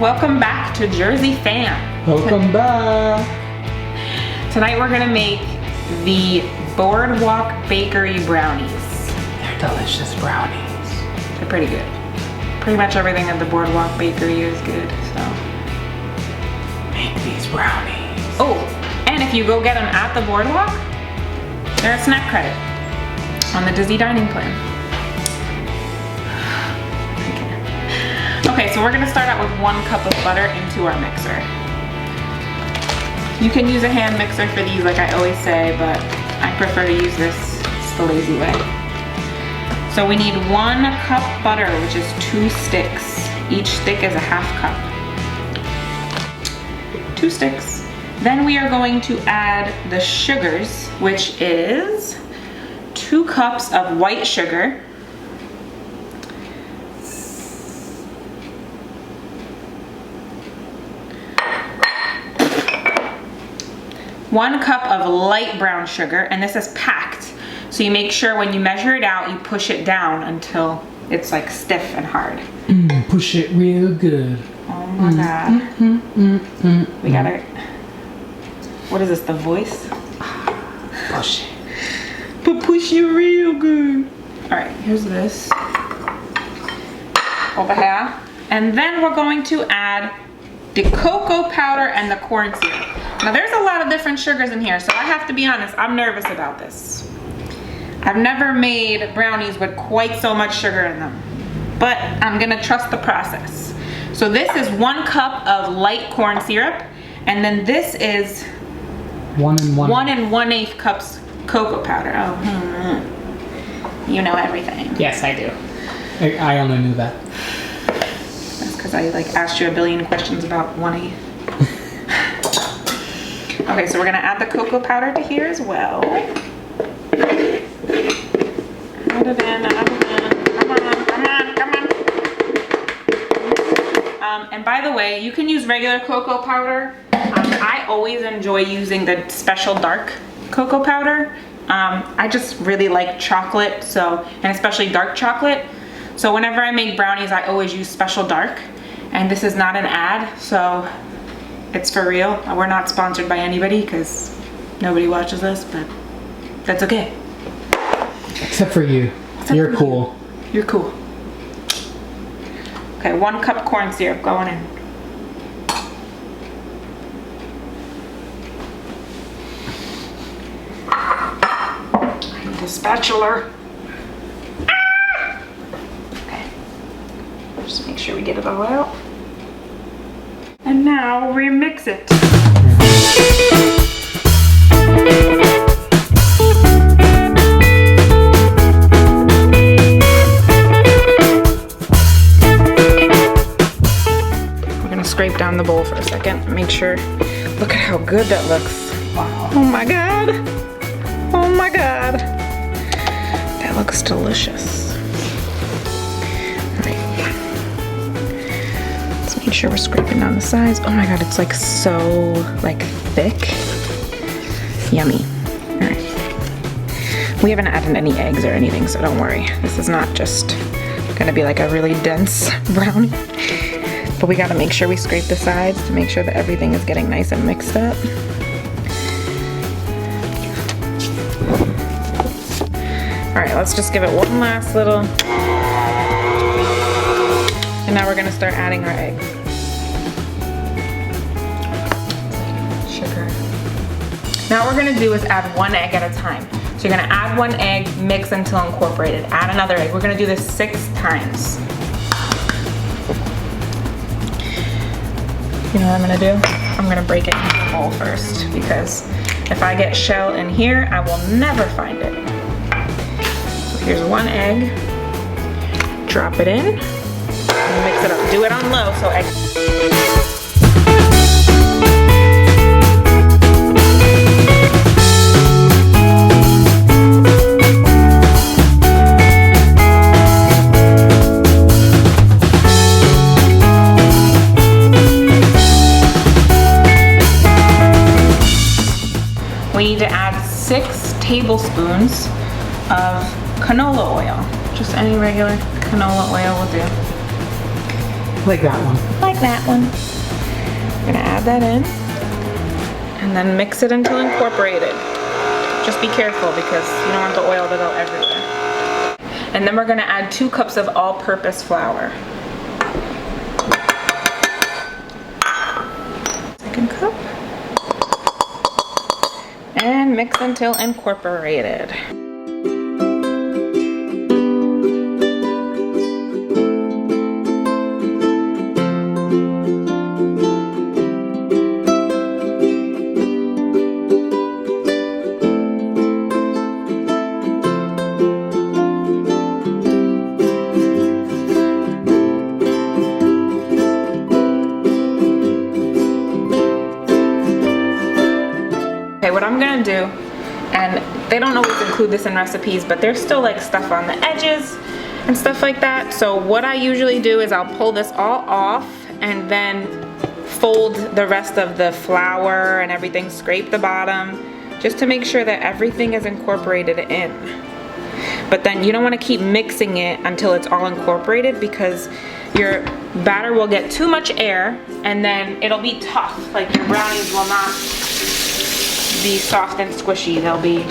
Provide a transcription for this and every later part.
welcome back to Jersey Fam. Welcome back. Tonight we're gonna make the Boardwalk Bakery Brownies. They're delicious brownies. They're pretty good. Pretty much everything at the Boardwalk Bakery is good, so. Make these brownies. Oh, and if you go get them at the Boardwalk, they're a snack credit on the Disney dining plan. Okay, so we're gonna start out with 1 cup of butter into our mixer. You can use a hand mixer for these like I always say, but I prefer to use this. It's the lazy way. So we need 1 cup butter, which is 2 sticks. Each stick is a ½ cup. 2 sticks. Then we are going to add the sugars, which is 2 cups of white sugar, 1 cup of light brown sugar, and this is packed. So you make sure when you measure it out, you push it down until it's like stiff and hard. Push it real good. Oh my God. We gotta, what is this, The Voice? Push it. But push it real good. All right, here's this. Over here. And then we're going to add the cocoa powder and the corn syrup. Now there's a lot of different sugars in here, so I have to be honest, I'm nervous about this. I've never made brownies with quite so much sugar in them, but I'm gonna trust the process. So this is 1 cup of light corn syrup, and then this is 1 1 1/8 cups cocoa powder. Oh, you know everything. Yes, I do. I only knew that. That's because I like asked you a billion questions about 1/8. Okay, so we're gonna add the cocoa powder to here as well. Add it in, add it in. Come on. And by the way, you can use regular cocoa powder. I always enjoy using the special dark cocoa powder. I just really like chocolate, and especially dark chocolate. So whenever I make brownies, I always use special dark. And this is not an ad, so it's for real. We're not sponsored by anybody because nobody watches this, but that's okay. Except for you. You're cool. You're cool. Okay, 1 cup corn syrup going in. I need a spatula. Okay. Just make sure we get it all out. And now remix it. We're gonna scrape down the bowl for a second and make sure. Look at how good that looks. Wow. Oh my God. Oh my God. That looks delicious. Make sure we're scraping down the sides. Oh my God, it's like so thick. Yummy. All right. We haven't added any eggs or anything, so don't worry. This is not just gonna be like a really dense brownie. But we gotta make sure we scrape the sides to make sure that everything is getting nice and mixed up. All right, let's just give it 1 last little. And now we're gonna start adding our eggs. Sugar. Now what we're gonna do is add 1 egg at a time. So you're gonna add 1 egg, mix until incorporated. Add another egg. We're gonna do this 6 times. You know what I'm gonna do? I'm gonna break it into the bowl first, because if I get shell in here, I will never find it. So here's 1 egg. Drop it in. Mix it up. Do it on low so egg. We need to add 6 tablespoons of canola oil. Just any regular canola oil will do. Like that one. Like that one. I'm gonna add that in and then mix it until incorporated. Just be careful because you don't want the oil to go everywhere. And then we're gonna add 2 cups of all-purpose flour. Second cup. And mix until incorporated. Okay, what I'm gonna do, and they don't always include this in recipes, but there's still like stuff on the edges and stuff like that. So what I usually do is I'll pull this all off and then fold the rest of the flour and everything, scrape the bottom, just to make sure that everything is incorporated in. But then you don't want to keep mixing it until it's all incorporated because your batter will get too much air and then it'll be tough. Like your brownies will not be soft and squishy, they'll be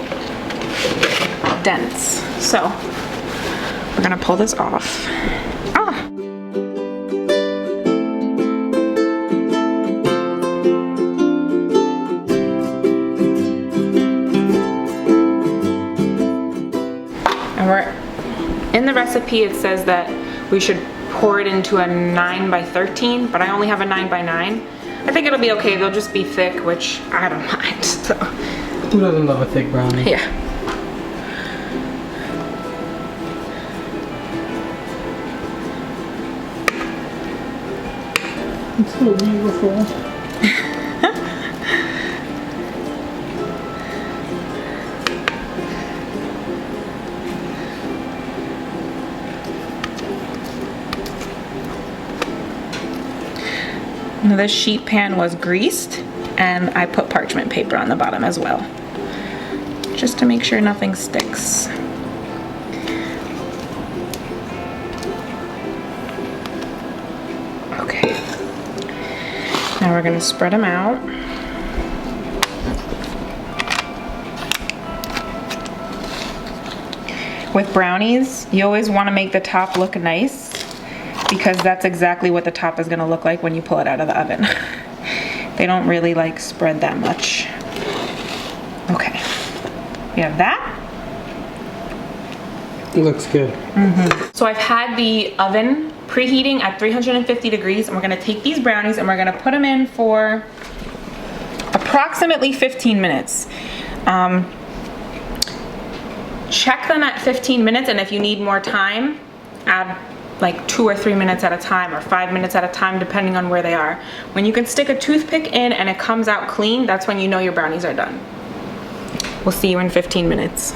dense. So we're gonna pull this off. Ah. And we're in the recipe, it says that we should pour it into a 9x13, but I only have a 9x9. I think it'll be okay, they'll just be thick, which I don't mind, so. Who doesn't love a thick brownie? Yeah. It's so beautiful. Now this sheet pan was greased and I put parchment paper on the bottom as well, just to make sure nothing sticks. Okay, now we're gonna spread them out. With brownies, you always want to make the top look nice, because that's exactly what the top is gonna look like when you pull it out of the oven. They don't really like spread that much. Okay, we have that. It looks good. So I've had the oven preheating at 350 degrees, and we're gonna take these brownies and we're gonna put them in for approximately 15 minutes. Check them at 15 minutes, and if you need more time, add like 2 or 3 minutes at a time or 5 minutes at a time, depending on where they are. When you can stick a toothpick in and it comes out clean, that's when you know your brownies are done. We'll see you in 15 minutes.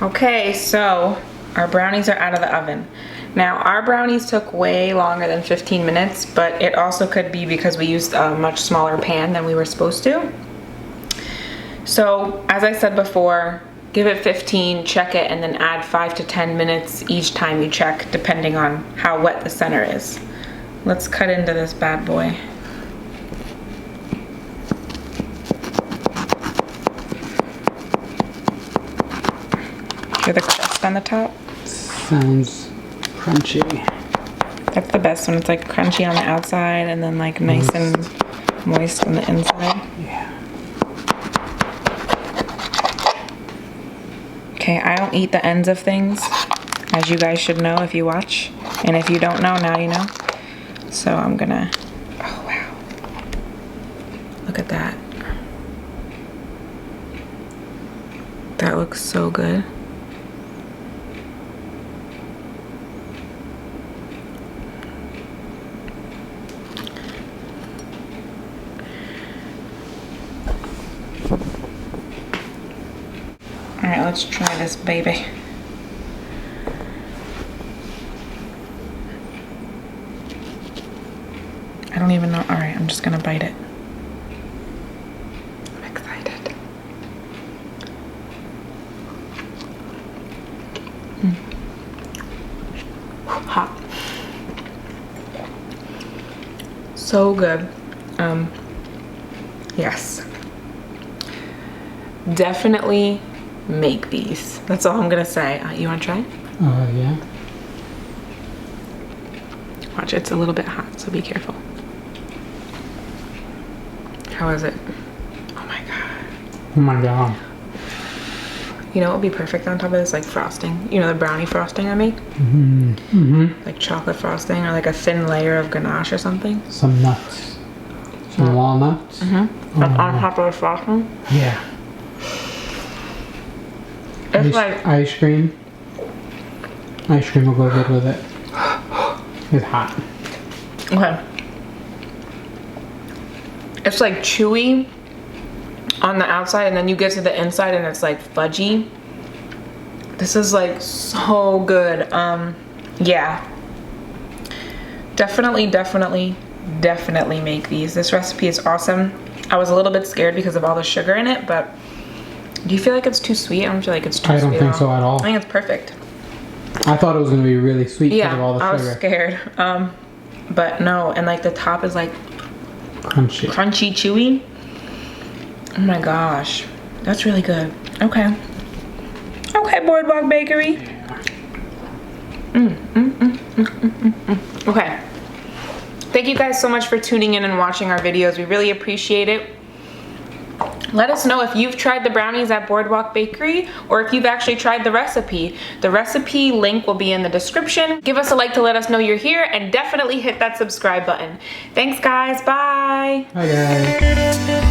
Okay, so our brownies are out of the oven. Now, our brownies took way longer than 15 minutes, but it also could be because we used a much smaller pan than we were supposed to. So, as I said before, give it 15, check it, and then add 5 to 10 minutes each time you check, depending on how wet the center is. Let's cut into this bad boy. Hear the crust on the top? Sounds crunchy. That's the best when it's like crunchy on the outside and then like nice and moist on the inside. Yeah. Okay, I don't eat the ends of things, as you guys should know if you watch. And if you don't know, now you know. So I'm gonna, oh wow. Look at that. That looks so good. All right, let's try this baby. I don't even know. All right, I'm just gonna bite it. I'm excited. Hot. So good. Yes. Definitely make these. That's all I'm gonna say. You wanna try? Yeah. Watch, it's a little bit hot, so be careful. How is it? Oh my god. Oh my god. You know what would be perfect on top of this? Like frosting. You know the brownie frosting I make? Like chocolate frosting or like a thin layer of ganache or something. Some nuts. Some walnuts. Like on top of the frosting. Yeah. It's like ice cream. Ice cream will go good with it. It's hot. okay. It's like chewy on the outside, and then you get to the inside and it's like fudgy. This is like so good. Yeah. Definitely make these. This recipe is awesome. I was a little bit scared because of all the sugar in it, but do you feel like it's too sweet? I don't feel like it's too sweet. I don't think so at all. I think it's perfect. I thought it was gonna be really sweet because of all the I sugar. was scared. But no, and like the top is like crunchy, chewy. Oh my gosh, that's really good. Okay, Boardwalk Bakery. Okay, thank you guys so much for tuning in and watching our videos. We really appreciate it. Let us know if you've tried the brownies at Boardwalk Bakery or if you've actually tried the recipe. The recipe link will be in the description. Give us a like to let us know you're here, and definitely hit that subscribe button. Thanks guys, bye. Hi guys.